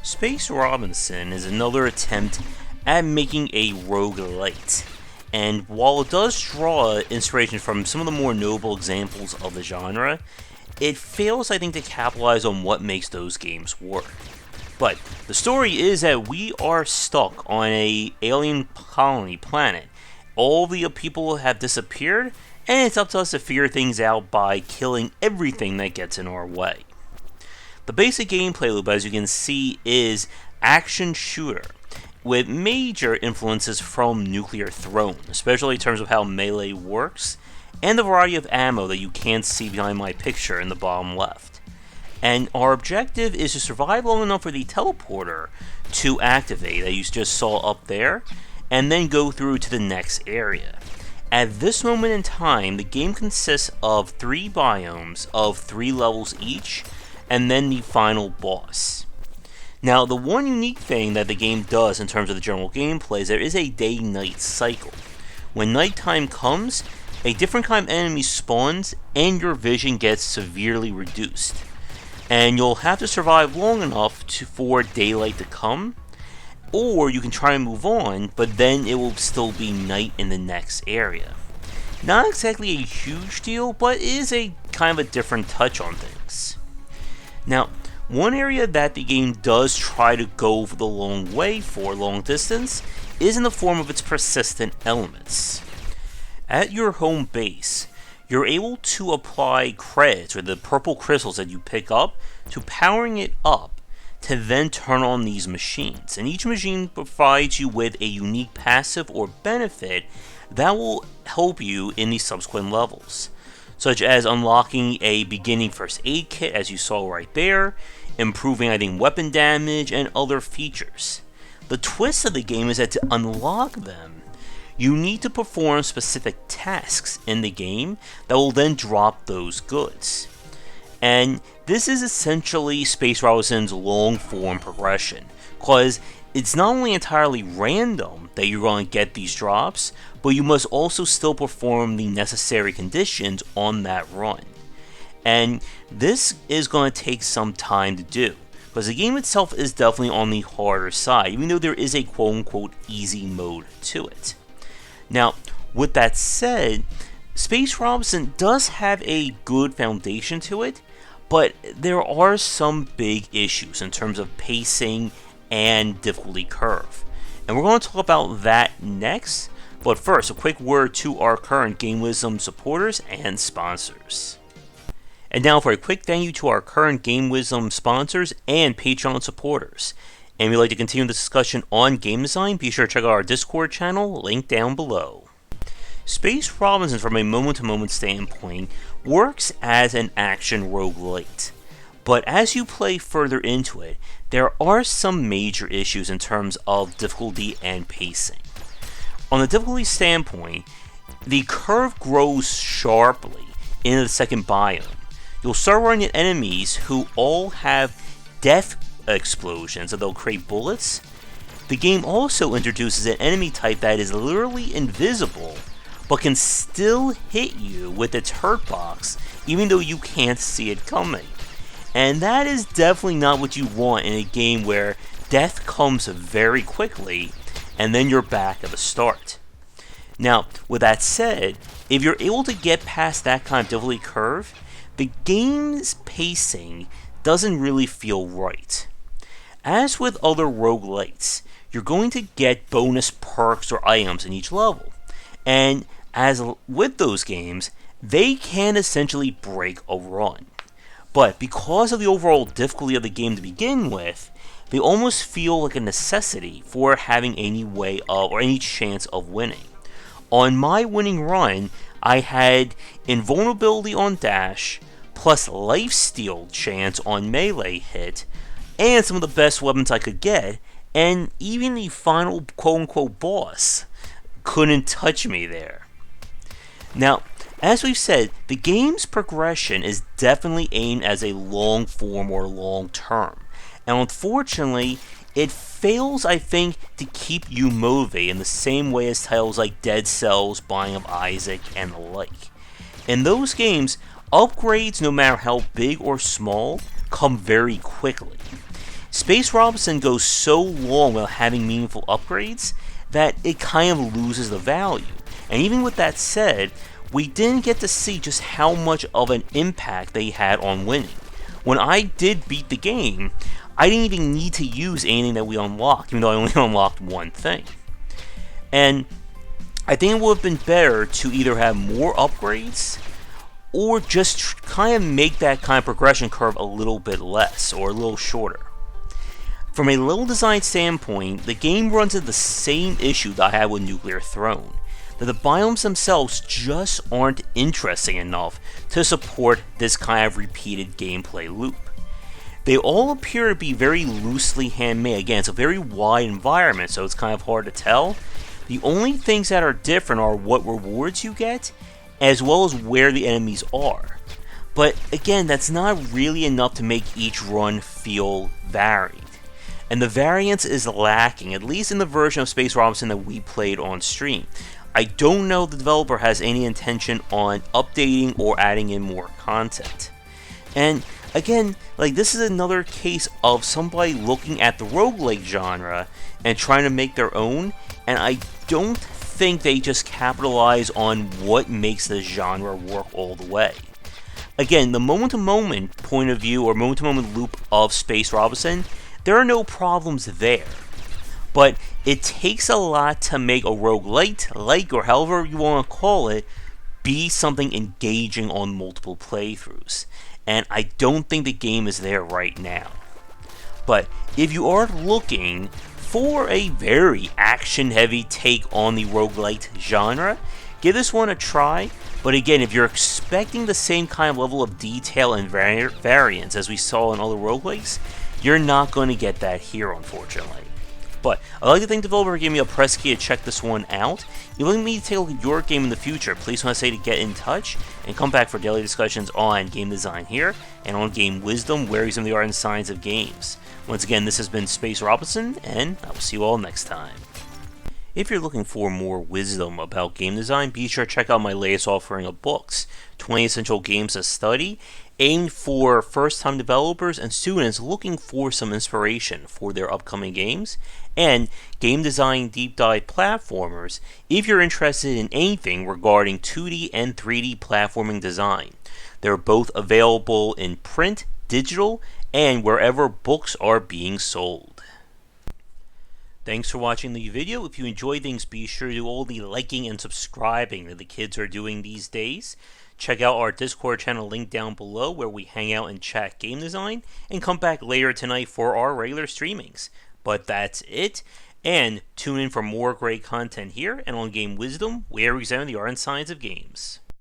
Space Robinson is another attempt at making a roguelite, and while it does draw inspiration from some of the more notable examples of the genre, it fails, I think, to capitalize on what makes those games work. But the story is that we are stuck on a alien colony planet. All the people have disappeared, and it's up to us to figure things out by killing everything that gets in our way. The basic gameplay loop, as you can see, is action shooter, with major influences from Nuclear Throne, especially in terms of how melee works, and the variety of ammo that you can't see behind my picture in the bottom left. And our objective is to survive long enough for the teleporter to activate, that you just saw up there, and then go through to the next area. At this moment in time, the game consists of 3 biomes of 3 levels each, and then the final boss. Now, the one unique thing that the game does in terms of the general gameplay is there is a day-night cycle. When nighttime comes, a different kind of enemy spawns, and your vision gets severely reduced. And you'll have to survive long enough for daylight to come, or you can try and move on, but then it will still be night in the next area. Not exactly a huge deal, but it is a kind of a different touch on things. Now, one area that the game does try to go the long way for long distance is in the form of its persistent elements. At your home base, you're able to apply credits, or the purple crystals that you pick up, to powering it up to then turn on these machines. And each machine provides you with a unique passive or benefit that will help you in the subsequent levels, such as unlocking a beginning first aid kit, as you saw right there, improving, I think, weapon damage, and other features. The twist of the game is that to unlock them, you need to perform specific tasks in the game that will then drop those goods. And this is essentially Space Robinson's long-form progression, because it's not only entirely random that you're going to get these drops, but you must also still perform the necessary conditions on that run. And this is going to take some time to do, because the game itself is definitely on the harder side, even though there is a quote-unquote easy mode to it. Now, with that said, Space Robinson does have a good foundation to it, but there are some big issues in terms of pacing and difficulty curve. And we're going to talk about that next, but first, a quick word to our current Game Wisdom supporters and sponsors. And now for a quick thank you to our current Game Wisdom sponsors and Patreon supporters. And if you'd like to continue the discussion on game design, be sure to check out our Discord channel, linked down below. Space Robinson, from a moment-to-moment standpoint, works as an action roguelite. But as you play further into it, there are some major issues in terms of difficulty and pacing. On the difficulty standpoint, the curve grows sharply in the second biome. You'll start running into enemies who all have death explosions, and they'll create bullets. The game also introduces an enemy type that is literally invisible, but can still hit you with its hurt box, even though you can't see it coming. And that is definitely not what you want in a game where death comes very quickly, and then you're back at the start. Now, with that said, if you're able to get past that kind of difficulty curve, the game's pacing doesn't really feel right. As with other roguelites, you're going to get bonus perks or items in each level, and as with those games, they can essentially break a run. But because of the overall difficulty of the game to begin with, they almost feel like a necessity for having any way of, or any chance of winning. On my winning run, I had invulnerability on dash, plus lifesteal chance on melee hit, and some of the best weapons I could get, and even the final quote-unquote boss couldn't touch me there. Now, as we've said, the game's progression is definitely aimed as a long form or long term, and unfortunately, it fails, I think, to keep you motivated in the same way as titles like Dead Cells, Binding of Isaac, and the like. In those games, upgrades, no matter how big or small, come very quickly. Space Robinson goes so long without having meaningful upgrades that it kind of loses the value. And even with that said, we didn't get to see just how much of an impact they had on winning. When I did beat the game, I didn't even need to use anything that we unlocked, even though I only unlocked one thing. And I think it would have been better to either have more upgrades or just kind of make that kind of progression curve a little bit less or a little shorter. From a level design standpoint, the game runs into the same issue that I had with Nuclear Throne, that the biomes themselves just aren't interesting enough to support this kind of repeated gameplay loop. They all appear to be very loosely handmade. Again, it's a very wide environment, so it's kind of hard to tell. The only things that are different are what rewards you get, as well as where the enemies are. But again, that's not really enough to make each run feel varied. And the variance is lacking, at least in the version of Space Robinson that we played on stream. I don't know if the developer has any intention on updating or adding in more content. And again, this is another case of somebody looking at the roguelike genre and trying to make their own, and I don't think they just capitalize on what makes the genre work all the way. Again, the moment-to-moment point of view or moment-to-moment loop of Space Robinson, there are no problems there. But it takes a lot to make a roguelite, or however you want to call it, be something engaging on multiple playthroughs. And I don't think the game is there right now. But if you are looking for a very action-heavy take on the roguelite genre, give this one a try. But again, if you're expecting the same kind of level of detail and variance as we saw in other roguelikes, you're not going to get that here, unfortunately. But I'd like to thank the developer for giving me a press key to check this one out. If you'd like me to take a look at your game in the future, please want to say to get in touch and come back for daily discussions on game design here and on game wisdom, where some of the art and science of games. Once again, this has been Space Robinson, and I will see you all next time. If you're looking for more wisdom about game design, be sure to check out my latest offering of books, 20 Essential Games to Study, aimed for first-time developers and students looking for some inspiration for their upcoming games, and Game Design Deep Dive Platformers if you're interested in anything regarding 2D and 3D platforming design. They're both available in print, digital, and wherever books are being sold. Thanks for watching the video. If you enjoyed things, be sure to do all the liking and subscribing that the kids are doing these days. Check out our Discord channel linked down below where we hang out and chat game design, and come back later tonight for our regular streamings. But that's it, and tune in for more great content here and on Game Wisdom, where we examine the art and science of games.